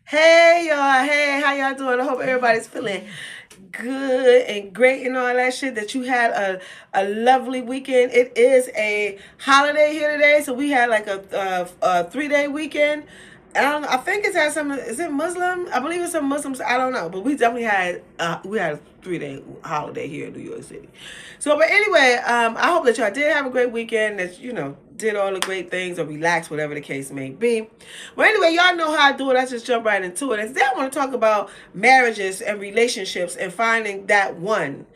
Hey y'all, hey, how y'all doing? I hope everybody's feeling good and great and all that shit. That you had a lovely weekend. It is a holiday here today, so we had like a 3 day weekend. I think it's had some. Is it Muslim? I believe it's some Muslims. I don't know, but we definitely had a 3 day holiday here in New York City. So, but anyway, I hope that y'all did have a great weekend. That did all the great things or relax, whatever the case may be. Well, anyway, y'all know how I do it. I just jump right into it. And today I want to talk about marriages and relationships and finding that one.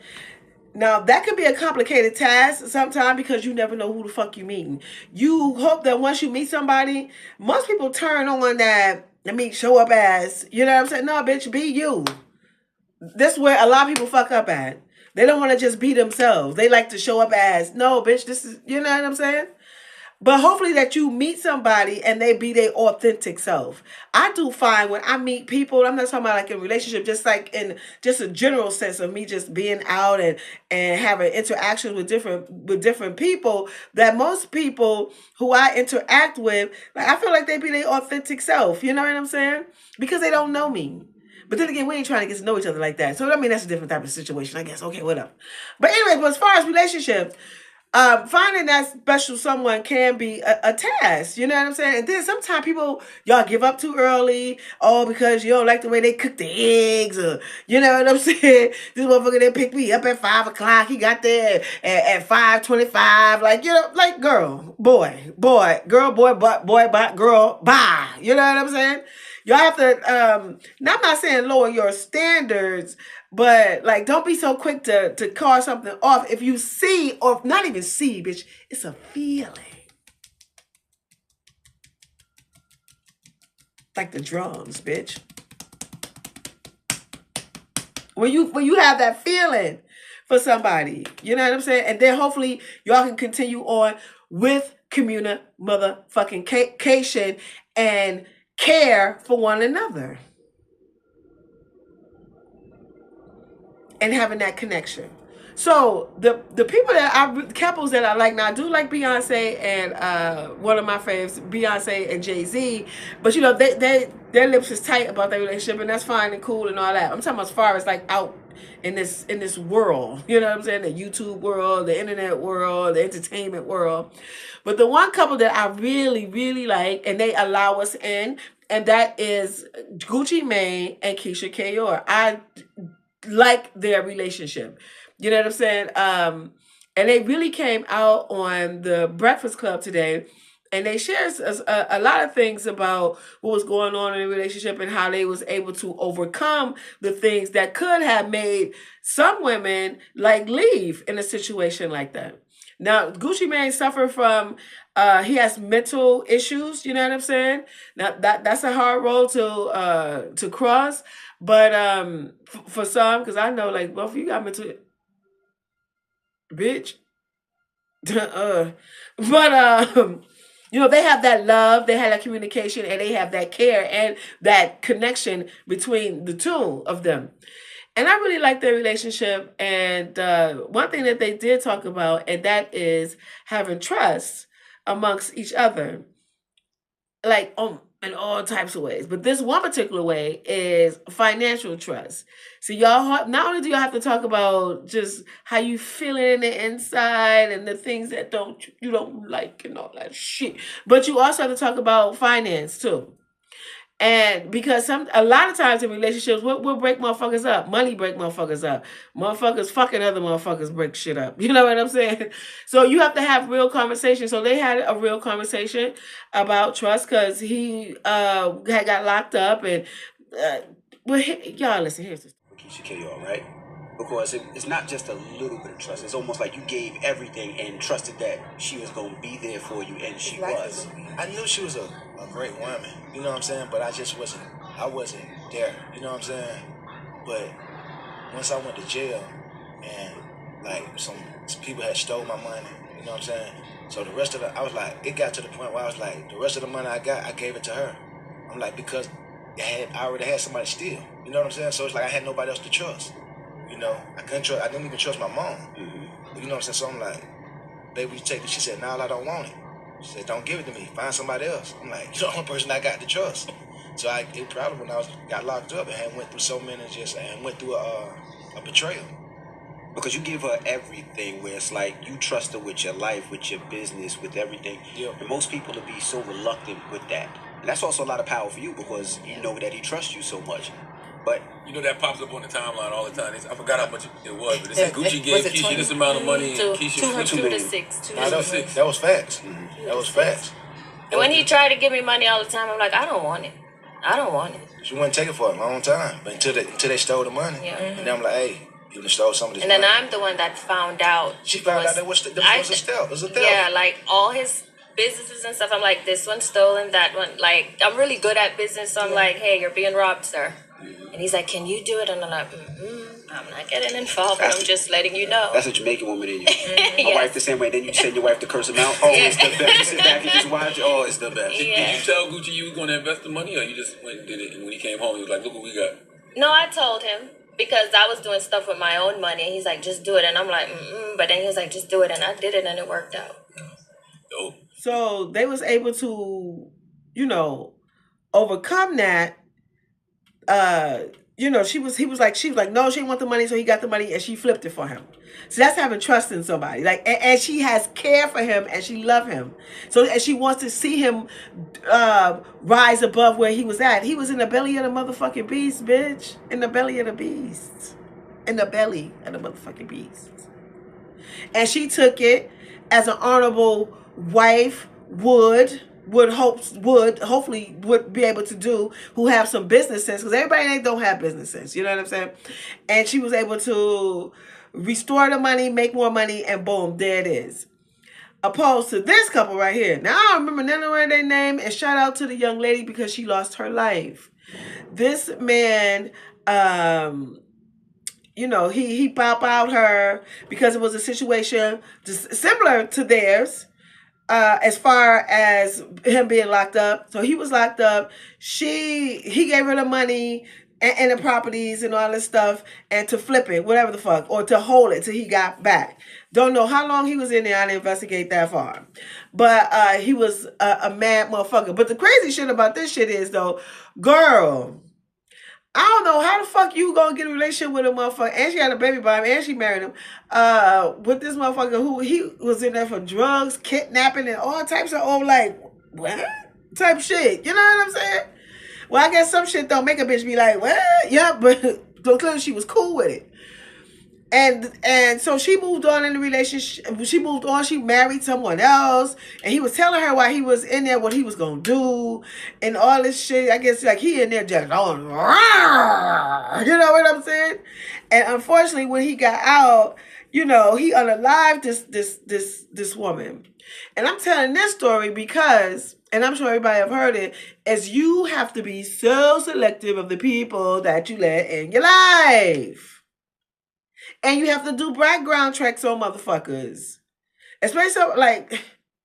Now, that could be a complicated task sometimes because you never know who the fuck you meeting. You hope that once you meet somebody, most people turn on that, show up as, you know what I'm saying? No, bitch, be you. That's where a lot of people fuck up at. They don't want to just be themselves. They like to show up as, no, bitch, this is, you know what I'm saying? But hopefully that you meet somebody and they be their authentic self. I do find when I meet people, I'm not talking about like in relationship, just like in just a general sense of me just being out and having interactions with different people, that most people who I interact with, like I feel like they be their authentic self. You know what I'm saying? Because they don't know me. But then again, we ain't trying to get to know each other like that. So I mean that's a different type of situation, I guess. Okay, whatever. But anyway, but as far as relationships, finding that special someone can be a task, you know what I'm saying? And then sometimes people, y'all give up too early, because you don't like the way they cook the eggs, or you know what I'm saying? This motherfucker that picked me up at 5 o'clock, he got there at 5:25, like, like girl, girl, boy, girl, bye. You know what I'm saying? Y'all have to, now I'm not saying lower your standards, but like, don't be so quick to call something off if you see, or not even see, bitch. It's a feeling, like the drums, bitch. When you have that feeling for somebody, you know what I'm saying, and then hopefully y'all can continue on with communication and care for one another and having that connection. So the people couples that I like now, I do like Beyonce and one of my favorites, Beyonce and Jay-Z. But they their lips is tight about their relationship, and that's fine and cool and all that. I'm talking about as far as like out in this world, you know what I'm saying? The YouTube world, the internet world, the entertainment world. But the one couple that I really, really like, and they allow us in, and that is Gucci Mane and Keyshia. I like their relationship. You know what I'm saying? And they really came out on the Breakfast Club today, and they shared a lot of things about what was going on in the relationship and how they was able to overcome the things that could have made some women like leave in a situation like that. Now, Gucci Mane suffered from he has mental issues, you know what I'm saying? Now that's a hard road to cross. But for some, because I know like both of you got mental, bitch. But they have that love, they have that communication, and they have that care and that connection between the two of them. And I really like their relationship. And one thing that they did talk about, and that is having trust amongst each other, like in all types of ways. But this one particular way is financial trust. So y'all, not only do y'all have to talk about just how you feeling in the inside and the things that you don't like and all that shit, but you also have to talk about finance too. And because a lot of times in relationships, what will break motherfuckers up? Money break motherfuckers up. Motherfuckers fucking other motherfuckers break shit up. You know what I'm saying? So you have to have real conversation. So they had a real conversation about trust because he had got locked up and y'all listen. Here's this. Keyshia, right? Because it's not just a little bit of trust. It's almost like you gave everything and trusted that she was going to be there for you, and she was. I knew she was a great woman, you know what I'm saying? But I wasn't there, you know what I'm saying? But once I went to jail and like some people had stole my money, you know what I'm saying? So the rest of I was like, it got to the point where I was like, the rest of the money I got, I gave it to her. I'm like, because I already had somebody steal, you know what I'm saying? So it's like I had nobody else to trust. You know, I didn't even trust my mom. Mm-hmm. You know what I'm saying? So I'm like, baby, you take it. She said, no, I don't want it. She said, don't give it to me. Find somebody else. I'm like, you're the only person I got to trust. So it probably when I got locked up and had went through so many and went through a betrayal. Because you give her everything, where it's like you trust her with your life, with your business, with everything. Yeah. And most people will be so reluctant with that. And that's also a lot of power for you because you know that he trusts you so much. But you know that pops up on the timeline all the time. I forgot how much it was, but it said Gucci gave Keyshia this amount of money, and Keyshia flipped $2 to $6. That was facts. Mm-hmm. That was facts. And when he tried to give me money all the time, I'm like, I don't want it. I don't want it. She wouldn't take it for a long time, but until they stole the money. Yeah. And then I'm like, hey, you done stole some of this and money. then I'm the one that found out. She found out that was a theft. It was a theft. Yeah, like all his businesses and stuff. I'm like, this one's stolen, that one. Like, I'm really good at business, so I'm like, hey, you're being robbed, sir. And he's like, can you do it? And I'm like, I'm not getting involved, but I'm just letting you know. That's a Jamaican woman in you. My wife the same way. Then you send your wife to curse him out. Oh, it's the best. You sit back and just watch. Oh, it's the best. Did you tell Gucci you were going to invest the money, or you just went and did it? And when he came home, he was like, look what we got. No, I told him because I was doing stuff with my own money. And he's like, just do it. And I'm like, But then he was like, just do it. And I did it, and it worked out. Dope. So they was able to, overcome that. He was like, no, she didn't want the money, so he got the money and she flipped it for him. So that's having trust in somebody. Like, and she has care for him and she loves him. So, and she wants to see him rise above where he was at. He was in the belly of the motherfucking beast, bitch. In the belly of the beast. In the belly of the motherfucking beast. And she took it as an honorable wife hopefully be able to do, who have some business sense, because everybody don't have business sense, you know what I'm saying? And she was able to restore the money, make more money, and boom, there it is. Opposed to this couple right here. Now I don't remember none of their name, and shout out to the young lady because she lost her life. This man, he pop out her because it was a situation just similar to theirs. As far as him being locked up. So he was locked up. He gave her the money and the properties and all this stuff, and to flip it, whatever the fuck, or to hold it till he got back. Don't know how long he was in there. I didn't investigate that far. But he was a mad motherfucker. But the crazy shit about this shit is, though, girl, I don't know how the fuck you gonna get a relationship with a motherfucker, and she had a baby by him, and she married him, with this motherfucker who he was in there for drugs, kidnapping, and all types of what type shit. You know what I'm saying? Well, I guess some shit don't make a bitch be like, what? Yeah, but clearly she was cool with it. And so she moved on in the relationship. She moved on. She married someone else. And he was telling her while he was in there what he was going to do and all this shit. I guess like he in there just going, you know what I'm saying? And unfortunately, when he got out, he unalived this woman. And I'm telling this story because, and I'm sure everybody have heard it, is you have to be so selective of the people that you let in your life. And you have to do background checks on motherfuckers. Especially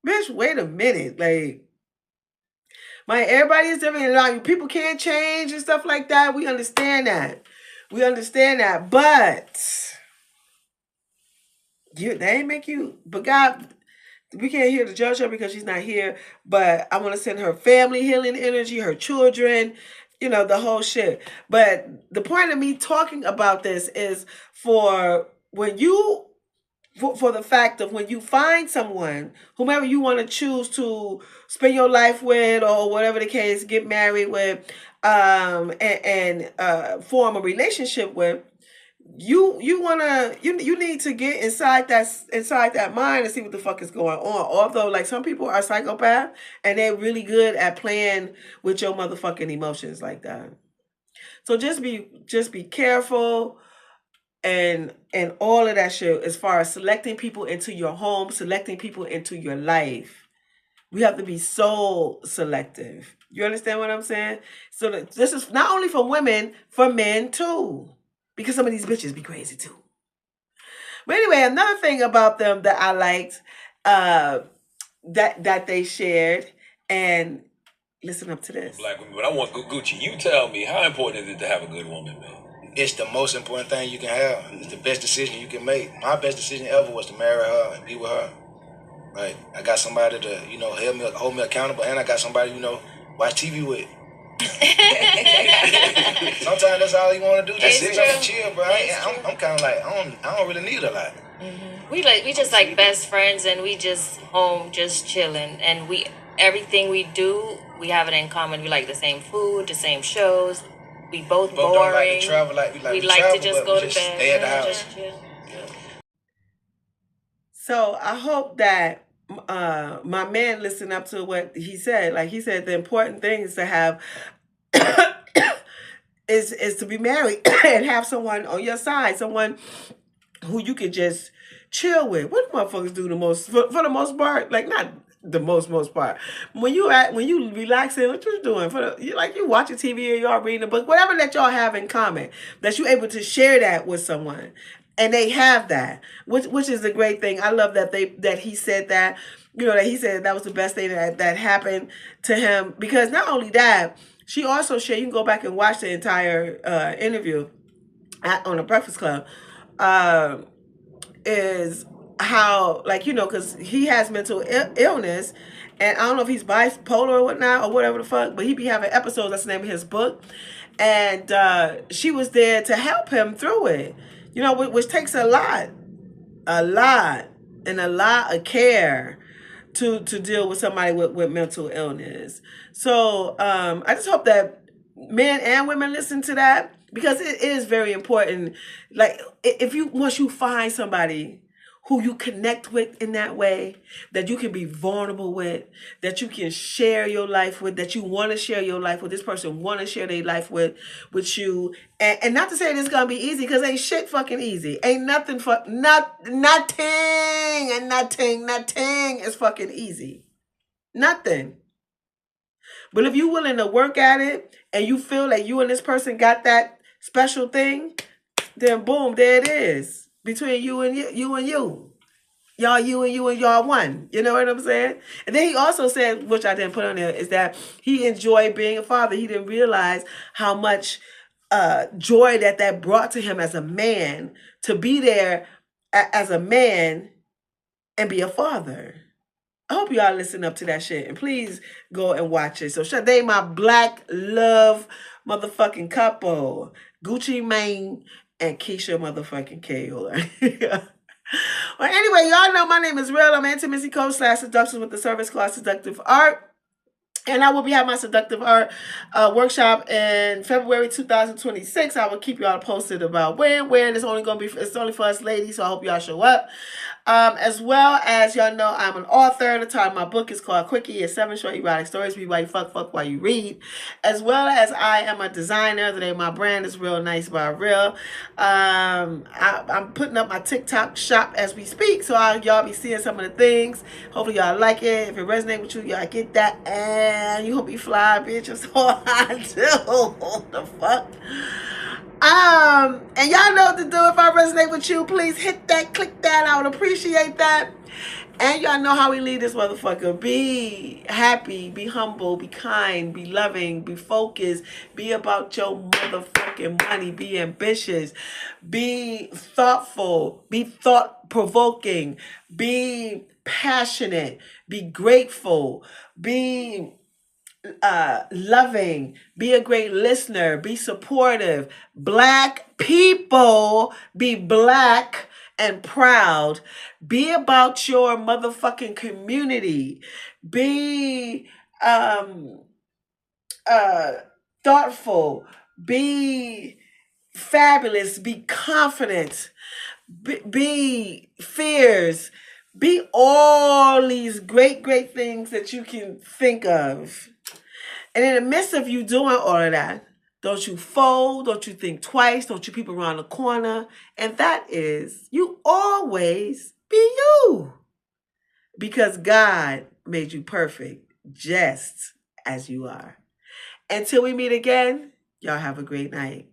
bitch, wait a minute. Everybody is different. People can't change and stuff like that. We understand that. But they ain't make you. But God, we can't hear to judge her because she's not here. But I want to send her family healing energy, her children, the whole shit. But the point of me talking about this is for the fact of when you find someone, whomever you want to choose to spend your life with or whatever the case, get married with, and form a relationship with, you need to get inside that mind and see what the fuck is going on. Although some people are psychopaths and they're really good at playing with your motherfucking emotions like that. So just be careful and all of that shit as far as selecting people into your home, selecting people into your life. We have to be so selective. You understand what I'm saying? So this is not only for women, for men too. Because some of these bitches be crazy too. But anyway, another thing about them that I liked, that they shared, and listen up to this. Black women, but I want Gucci. You tell me, how important is it to have a good woman, man? It's the most important thing you can have. It's the best decision you can make. My best decision ever was to marry her and be with her. Right? I got somebody to, hold me accountable, and I got somebody, watch TV with. Sometimes that's all you want to do, just sit back and true. chill, bro. I'm kind of like, I don't really need a lot. We just like best friends, and we just home just chilling, and everything we do, we have it in common. We like the same food, the same shows. We both Both boring. don't like to travel we we like travel, to just but go we to just bed. stay at the house. Just chill. So I hope that my man listened up to what he said. Like he said, the important thing is to have is to be married and have someone on your side, someone who you can just chill with. What do motherfuckers do the most for the most part? Like not the most part. When you relaxing, what you doing you watching TV or y'all reading a book, whatever that y'all have in common, that you able to share that with someone, and they have that, which is a great thing. I love that he said that. That he said that was the best thing that happened to him, because not only that, she also shared. You can go back and watch the entire interview on the Breakfast Club. Is how, like, because he has mental illness, and I don't know if he's bipolar or whatnot or whatever the fuck, but he be having episodes. That's the name of his book, and she was there to help him through it. Which takes a lot, and a lot of care to deal with somebody with mental illness. So I just hope that men and women listen to that, because it is very important. Like, once you find somebody who you connect with in that way, that you can be vulnerable with, that you can share your life with, that you want to share your life with, this person want to share their life with you, and not to say it's gonna be easy, because ain't shit fucking easy. Ain't nothing nothing is fucking easy. Nothing. But if you're willing to work at it, and you feel like you and this person got that special thing, then boom, there it is. Between you and you. Y'all, you and y'all one. You know what I'm saying? And then he also said, which I didn't put on there, is that he enjoyed being a father. He didn't realize how much joy that brought to him as a man, to be there as a man and be a father. I hope y'all listen up to that shit, and please go and watch it. So they my black love motherfucking couple, Gucci Mane and Keyshia motherfucking K. Well, anyway, y'all know my name is Rill. I'm intimacy coach / seductions with the service class Seductive ArT. And I will be having my Seductive ArT workshop in February 2026. I will keep y'all posted about when. It's only for us ladies, so I hope y'all show up. As well as y'all know, I'm an author. The title of my book is called QUICKIE. It's 7 short erotic stories. Read while you fuck while you read. As well as I am a designer. The name of my brand is Real Nice by Rill. I'm putting up my TikTok shop as we speak, so y'all be seeing some of the things. Hopefully y'all like it. If it resonates with you, y'all get that. And you hope you fly, bitch. That's all I do. What the fuck? And y'all know what to do. If I resonate with you, please hit that, click that. I would appreciate that. And y'all know how we lead this motherfucker. Be happy, be humble, be kind, be loving, be focused, be about your motherfucking money, be ambitious, be thoughtful, be thought-provoking, be passionate, be grateful, be loving, be a great listener, be supportive. Black people, be black and proud. Be about your motherfucking community. Be thoughtful. Be fabulous. Be confident. Be fierce. Be all these great things that you can think of. And in the midst of you doing all of that, don't you fold, don't you think twice, don't you peep around the corner. And that is, you always be you. Because God made you perfect just as you are. Until we meet again, y'all have a great night.